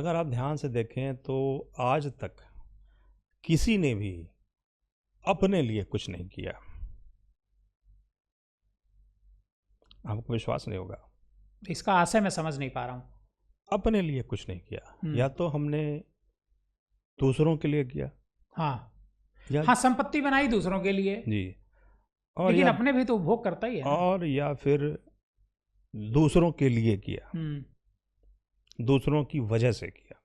अगर आप ध्यान से देखें तो आज तक किसी ने भी अपने लिए कुछ नहीं किया। आपको विश्वास नहीं होगा। इसका आशय मैं समझ नहीं पा रहा हूँ। अपने लिए कुछ नहीं किया, या तो हमने दूसरों के लिए किया, हाँ या हाँ, संपत्ति बनाई दूसरों के लिए, जी, और लेकिन या अपने भी तो उपभोग करता ही है ना। और या फिर दूसरों के लिए किया, दूसरों की वजह से किया।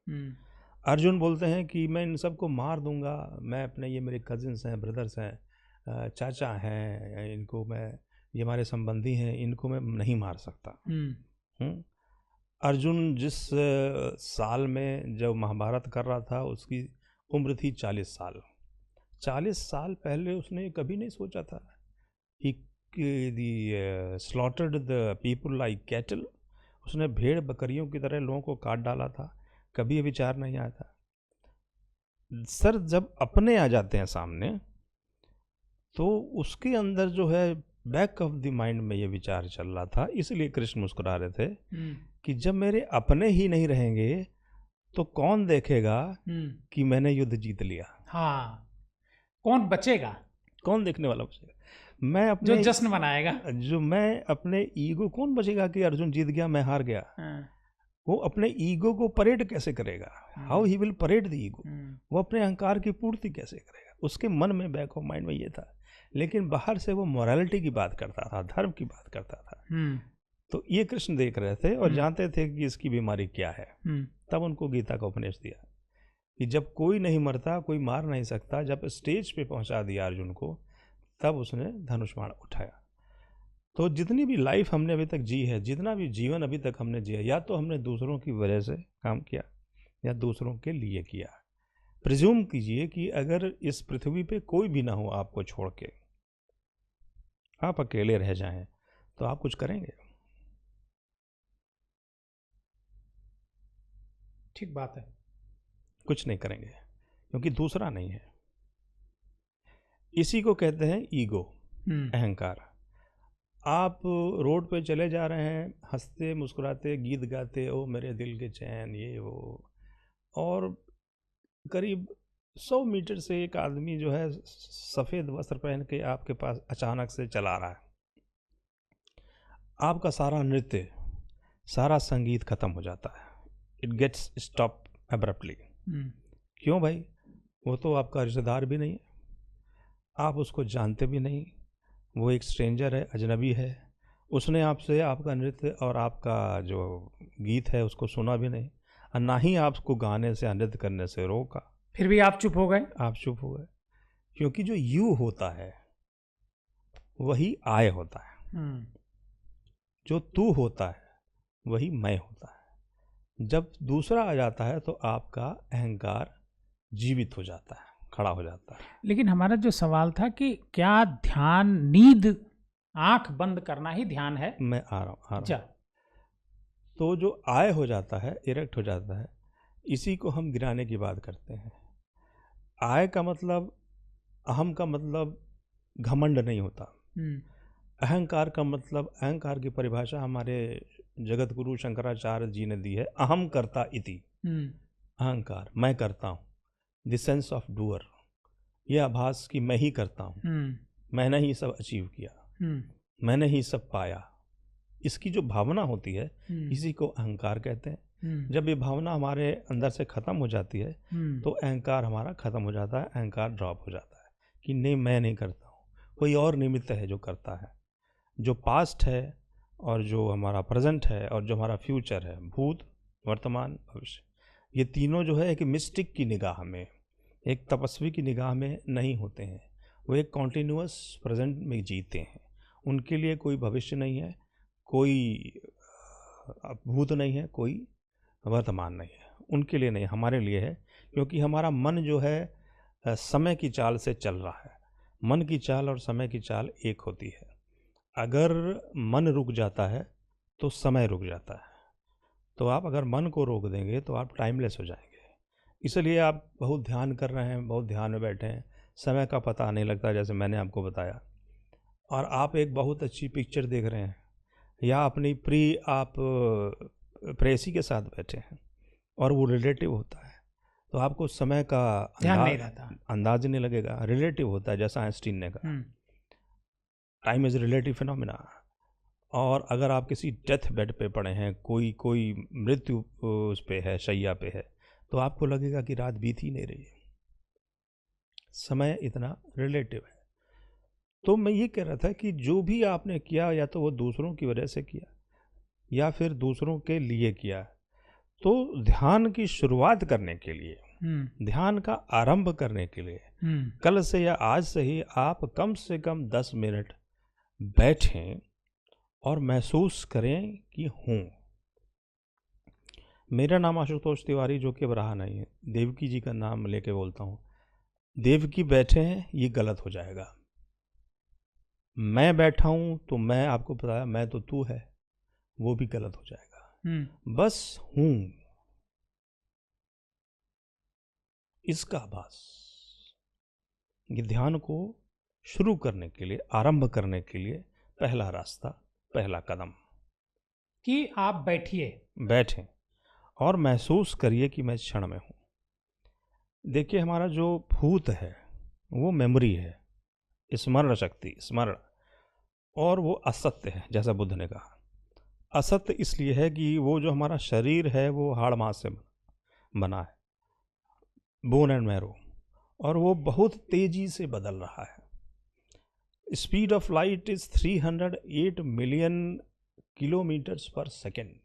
अर्जुन बोलते हैं कि मैं इन सबको मार दूंगा, मैं अपने, ये मेरे कजिन्स हैं, ब्रदर्स हैं, चाचा हैं, इनको मैं, ये हमारे संबंधी हैं, इनको मैं नहीं मार सकता। अर्जुन जिस साल में जब महाभारत कर रहा था उसकी उम्र थी 40 साल। 40 साल पहले उसने कभी नहीं सोचा था he slaughtered the people like cattle. उसने भेड़ बकरियों की तरह लोगों को काट डाला था, कभी ये विचार नहीं आया था। सर, जब अपने आ जाते हैं सामने तो उसके अंदर जो है बैक ऑफ द माइंड में ये विचार चल रहा था, इसलिए कृष्ण मुस्कुरा रहे थे कि जब मेरे अपने ही नहीं रहेंगे तो कौन देखेगा कि मैंने युद्ध जीत लिया। हाँ, कौन बचेगा, कौन देखने वाला बचेगा? मैं अपने जो जश्न मनाएगा, जो मैं अपने ईगो, कौन बचेगा कि अर्जुन जीत गया मैं हार गया? वो अपने ईगो को परेड कैसे करेगा? How he will parade the ego? वो अपने अहंकार की पूर्ति कैसे करेगा? उसके मन में, बैक ऑफ माइंड में ये था, लेकिन बाहर से वो मोरालिटी की बात करता था, धर्म की बात करता था। तो ये कृष्ण देख रहे थे और जानते थे कि इसकी बीमारी क्या है। तब उनको गीता का उपदेश दिया कि जब कोई नहीं मरता, कोई मार नहीं सकता, जब स्टेज पे पहुंचा दिया अर्जुन को, तब उसने धनुष बाण उठाया। तो जितनी भी लाइफ हमने अभी तक जी है, जितना भी जीवन अभी तक हमने जिया, या तो हमने दूसरों की वजह से काम किया या दूसरों के लिए किया। प्रिज्यूम कीजिए कि अगर इस पृथ्वी पे कोई भी ना हो आपको छोड़ के, आप अकेले रह जाएं, तो आप कुछ करेंगे? ठीक बात है, कुछ नहीं करेंगे, क्योंकि दूसरा नहीं है। इसी को कहते हैं ईगो, अहंकार। आप रोड पे चले जा रहे हैं, हंसते मुस्कुराते, गीत गाते, ओ मेरे दिल के चैन, ये वो, और करीब 100 मीटर से एक आदमी जो है सफ़ेद वस्त्र पहन के आपके पास अचानक से चला रहा है। आपका सारा नृत्य, सारा संगीत खत्म हो जाता है। It gets stop abruptly. क्यों भाई? वो तो आपका रिश्तेदार भी नहीं है, आप उसको जानते भी नहीं, वो एक स्ट्रेंजर है, अजनबी है। उसने आपसे आपका नृत्य और आपका जो गीत है उसको सुना भी नहीं, और ना ही आपको गाने से, नृत्य करने से रोका, फिर भी आप चुप हो गए। आप चुप हो गए, क्योंकि जो यू होता है वही आय होता है, जो तू होता है वही मैं होता है। जब दूसरा आ जाता है तो आपका अहंकार जीवित हो जाता है, खड़ा हो जाता है। लेकिन हमारा जो सवाल था कि क्या ध्यान, नींद, आंख बंद करना ही ध्यान है? मैं आ रहा हूँ। तो जो आय हो जाता है, इरेक्ट हो जाता है, इसी को हम गिराने की बात करते हैं। आय का मतलब, अहम का मतलब घमंड नहीं होता। अहंकार का मतलब, अहंकार की परिभाषा हमारे जगत गुरु शंकराचार्य जी ने दी है, अहम कर्ता इति। अहंकार, मैं करता हूँ, द सेंस ऑफ डूअर, ये आभास कि मैं ही करता हूँ, मैंने ही सब अचीव किया, मैंने ही सब पाया। इसकी जो भावना होती है, इसी को अहंकार कहते हैं। जब ये भावना हमारे अंदर से खत्म हो जाती है तो अहंकार हमारा खत्म हो जाता है, अहंकार ड्रॉप हो जाता है कि नहीं, मैं नहीं करता हूँ, कोई और निमित्त है जो करता है। जो पास्ट है और जो हमारा प्रेजेंट है और जो हमारा फ्यूचर है, भूत, वर्तमान, भविष्य, ये तीनों जो है एक मिस्टिक की निगाह में, एक तपस्वी की निगाह में नहीं होते हैं। वो एक कॉन्टिन्यूअस प्रेजेंट में जीते हैं। उनके लिए कोई भविष्य नहीं है, कोई भूत नहीं है, कोई वर्तमान नहीं है। उनके लिए नहीं, हमारे लिए है, क्योंकि हमारा मन जो है समय की चाल से चल रहा है। मन की चाल और समय की चाल एक होती है। अगर मन रुक जाता है तो समय रुक जाता है। तो आप अगर मन को रोक देंगे तो आप टाइमलेस हो जाएंगे। इसलिए आप बहुत ध्यान कर रहे हैं, बहुत ध्यान में बैठे हैं, समय का पता नहीं लगता, जैसे मैंने आपको बताया। और आप एक बहुत अच्छी पिक्चर देख रहे हैं, या अपनी आप प्रेयसी के साथ बैठे हैं, और वो रिलेटिव होता है, तो आपको समय का ध्यान नहीं रहता। अंदाज नहीं लगेगा। रिलेटिव होता है, जैसा आइंस्टीन ने कहा, टाइम इज रिलेटिव फिनोमिना। और अगर आप किसी डेथ बेड पे पड़े हैं, कोई मृत्यु उस पे है, शैया पे है, तो आपको लगेगा कि रात बीत ही नहीं रही है। समय इतना रिलेटिव है। तो मैं ये कह रहा था कि जो भी आपने किया, या तो वो दूसरों की वजह से किया या फिर दूसरों के लिए किया, तो ध्यान की शुरुआत करने के लिए, ध्यान का आरंभ करने के लिए कल से या आज से ही आप कम से कम 10 मिनट बैठें और महसूस करें कि हूँ। मेरा नाम आशुतोष तिवारी, जो कि अब रहा नहीं है, देवकी जी का नाम लेके बोलता हूँ। देवकी बैठे हैं, ये गलत हो जाएगा। मैं बैठा हूँ तो मैं आपको बताया, मैं तो तू है, वो भी गलत हो जाएगा। बस हूँ, इसका आभास। ये ध्यान को शुरू करने के लिए, आरंभ करने के लिए पहला रास्ता, पहला कदम कि आप बैठें और महसूस करिए कि मैं इस क्षण में हूँ। देखिए, हमारा जो भूत है वो मेमोरी है, स्मरण शक्ति, स्मरण, और वो असत्य है, जैसा बुद्ध ने कहा। असत्य इसलिए है कि वो जो हमारा शरीर है वो हाड़ मांस से बना है, बोन एंड मैरो, और वो बहुत तेजी से बदल रहा है। Speed of light is 308 million kilometres पर सेकेंड,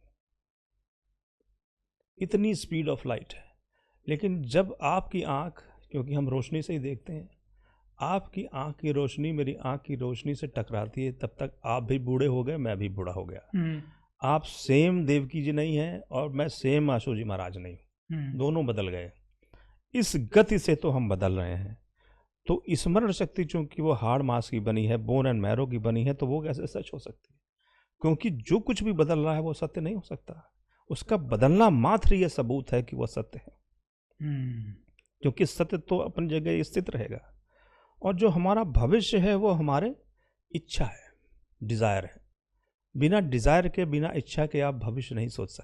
इतनी स्पीड ऑफ लाइट है। लेकिन जब आपकी आंख, क्योंकि हम रोशनी से ही देखते हैं, आपकी आंख की रोशनी मेरी आंख की रोशनी से टकराती है, तब तक आप भी बूढ़े हो गए, मैं भी बूढ़ा हो गया। आप सेम देवकी जी नहीं हैं और मैं सेम आशु जी महाराज नहीं हूँ, दोनों बदल गए। इस गति से तो हम बदल रहे हैं। तो स्मरण शक्ति चूंकि वो हाड़ मांस की बनी है, बोन एंड मैरो की बनी है, तो वो कैसे सच हो सकती है? क्योंकि जो कुछ भी बदल रहा है वो सत्य नहीं हो सकता। उसका बदलना मात्र ये सबूत है कि वो सत्य है, क्योंकि सत्य तो अपनी जगह स्थित रहेगा। और जो हमारा भविष्य है वो हमारे इच्छा है, डिजायर है। बिना डिजायर के, बिना इच्छा के आप भविष्य नहीं सोच सकते।